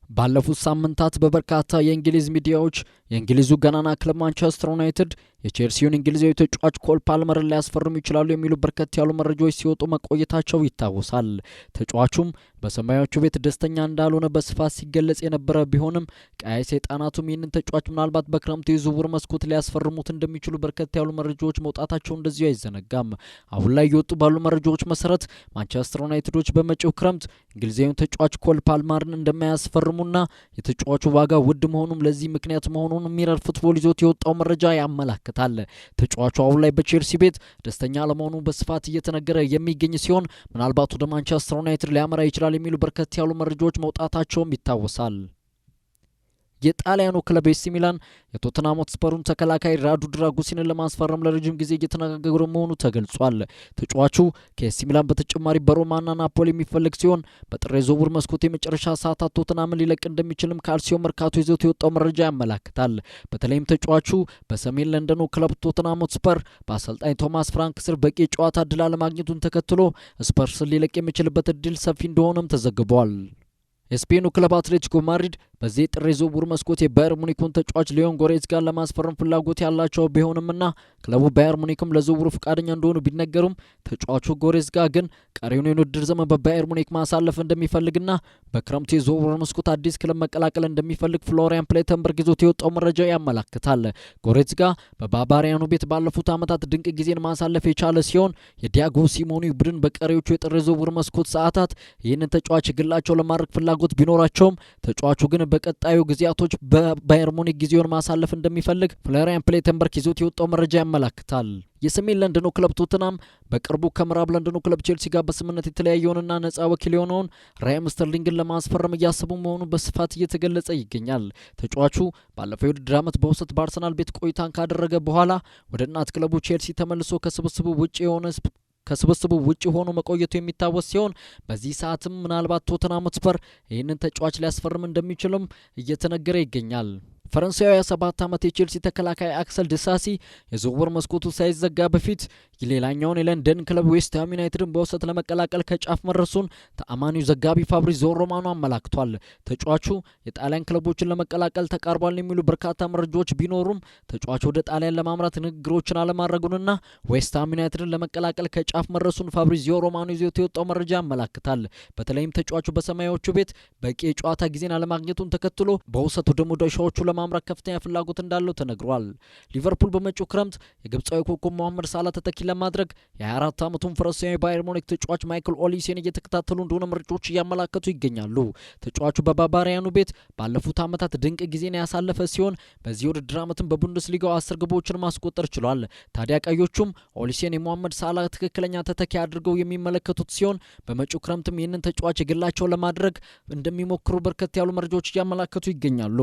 ባለፉት ሳምንታት በበርካታ የእንግሊዝ ሚዲያዎች የእንግሊዙ ገናና ክለብ ማንቸስተር ዩናይትድ የቼልሲውን እንግሊዛዊ ተጫዋች ኮል ፓልመርን ሊያስፈርሙ ይችላሉ የሚሉ በርከት ያሉ መረጃዎች ሲወጡ መቆየታቸው ይታወሳል። ተጫዋቹም በሰማያዊዎቹ ቤት ደስተኛ እንዳልሆነ በስፋት ሲገለጽ የነበረ ቢሆንም ቀይ ሰይጣናቱም ይህንን ተጫዋች ምናልባት በክረምቱ የዝውውር መስኮት ሊያስፈርሙት እንደሚችሉ በርከት ያሉ መረጃዎች መውጣታቸው እንደዚሁ አይዘነጋም። አሁን ላይ የወጡ ባሉ መረጃዎች መሰረት ማንቸስተር ዩናይትዶች በመጪው ክረምት እንግሊዛዊውን ተጫዋች ኮል ፓልመርን እንደማያስፈርሙና የተጫዋቹ ዋጋ ውድ መሆኑም ለዚህ ምክንያት መሆኑን ሚረር ፉትቦል ይዞት የወጣው መረጃ ያመላክታል። ተጫዋቹ አሁን ላይ በቼልሲ ቤት ደስተኛ ለመሆኑ በስፋት እየተነገረ የሚገኝ ሲሆን ምናልባት ወደ ማንቸስተር ዩናይትድ ሊያመራ ይችላል የሚሉ በርከት ያሉ መረጃዎች መውጣታቸውም ይታወሳል። የጣሊያኑ ክለብ ኤሲ ሚላን የቶተንሃም ሆትስፐሩን ተከላካይ ራዱ ድራጉሲንን ለማስፈረም ለረጅም ጊዜ እየተነጋገሩ መሆኑ ተገልጿል። ተጫዋቹ ከኤሲ ሚላን በተጨማሪ በሮማና ናፖሊ የሚፈልግ ሲሆን በጥር የዝውውር መስኮት የመጨረሻ ሰዓታት ቶተንሃምን ሊለቅ እንደሚችልም ካልሲዮ መርካቶ ይዞት የወጣው መረጃ ያመላክታል። በተለይም ተጫዋቹ በሰሜን ለንደኑ ክለብ ቶተንሃም ሆትስፐር በአሰልጣኝ ቶማስ ፍራንክ ስር በቂ የጨዋታ እድል አለማግኘቱን ተከትሎ ስፐርስን ሊለቅ የሚችልበት እድል ሰፊ እንደሆነም ተዘግቧል። የስፔኑ ክለብ አትሌቲኮ ማድሪድ በዚህ ጥር የዝውውር መስኮት የባየር ሙኒኩን ተጫዋች ሊዮን ጎሬትስካን ለማስፈረም ፍላጎት ያላቸው ቢሆንምና ክለቡ ባየር ሙኒክም ለዝውውሩ ፈቃደኛ እንደሆኑ ቢነገሩም ተጫዋቹ ጎሬትስካ ግን ቀሪውን የውድድር ዘመን በባየር ሙኒክ ማሳለፍ እንደሚፈልግና በክረምቱ የዝውውር መስኮት አዲስ ክለብ መቀላቀል እንደሚፈልግ ፍሎሪያን ፕሌተንበርግ ይዞት የወጣው መረጃ ያመላክታል። ጎሬትስካ በባቫሪያኑ ቤት ባለፉት ዓመታት ድንቅ ጊዜን ማሳለፍ የቻለ ሲሆን የዲያጎ ሲሞኒ ቡድን በቀሪዎቹ የጥር የዝውውር መስኮት ሰዓታት ይህንን ተጫዋች ግላቸው ለማድረግ ፍላጎት ቢኖራቸውም ተጫዋቹ ግን በቀጣዩ ጊዜያቶች በባየር ሙኒክ ጊዜውን ማሳለፍ እንደሚፈልግ ፍሎሪያን ፕሌተንበርግ ይዞት የወጣው መረጃ ያመላክታል። የሰሜን ለንደኑ ክለብ ቶተንሃም በቅርቡ ከምዕራብ ለንደኑ ክለብ ቼልሲ ጋር በስምምነት የተለያየውንና ነጻ ወኪል የሆነውን ራሂም ስተርሊንግን ለማስፈረም እያሰቡ መሆኑ በስፋት እየተገለጸ ይገኛል። ተጫዋቹ ባለፈው የውድድር ዓመት በውሰት በአርሰናል ቤት ቆይታን ካደረገ በኋላ ወደ እናት ክለቡ ቼልሲ ተመልሶ ከስብስቡ ውጪ ሆኖ መቆየቱ የሚታወስ ሲሆን በዚህ ሰዓትም ምናልባት ቶተንሃም ሆትስፐር ይህንን ተጫዋች ሊያስፈርም እንደሚችልም እየተነገረ ይገኛል። ፈረንሳዊ 27 ዓመት የቼልሲ ተከላካይ አክሰል ዲሳሲ የዝውውር መስኮቱ ሳይዘጋ በፊት ሌላኛውን የለንደን ክለብ ዌስትሃም ዩናይትድን በውሰት ለመቀላቀል ከጫፍ መድረሱን ተአማኒው ዘጋቢ ፋብሪዚዮ ሮማኖ አመላክቷል። ተጫዋቹ የጣሊያን ክለቦችን ለመቀላቀል ተቃርቧል የሚሉ በርካታ መረጃዎች ቢኖሩም ተጫዋቹ ወደ ጣሊያን ለማምራት ንግግሮችን አለማድረጉንና ዌስትሃም ዩናይትድን ለመቀላቀል ከጫፍ መድረሱን ፋብሪዚዮ ሮማኖ ይዞት የወጣው መረጃ ያመላክታል። በተለይም ተጫዋቹ በሰማያዊዎቹ ቤት በቂ የጨዋታ ጊዜን አለማግኘቱን ተከትሎ በውሰት ወደ ሙዳሻዎቹ ለማምራት ከፍተኛ ፍላጎት እንዳለው ተነግሯል። ሊቨርፑል በመጪው ክረምት የግብፃዊ ኮከብ መሐመድ ሳላ ተተኪ ለማድረግ የ24 ዓመቱን ፈረንሳዊ ባየር ሙኒክ ተጫዋች ማይክል ኦሊሴን እየተከታተሉ እንደሆነ መረጃዎች እያመላከቱ ይገኛሉ። ተጫዋቹ በባቫሪያኑ ቤት ባለፉት ዓመታት ድንቅ ጊዜን ያሳለፈ ሲሆን በዚህ ውድድር ዓመትም በቡንደስሊጋው 10 ግቦችን ማስቆጠር ችሏል። ታዲያ ቀዮቹም ኦሊሴን የመሐመድ ሳላ ትክክለኛ ተተኪ አድርገው የሚመለከቱት ሲሆን በመጪው ክረምትም ይህንን ተጫዋች የግላቸው ለማድረግ እንደሚሞክሩ በርከት ያሉ መረጃዎች እያመላከቱ ይገኛሉ።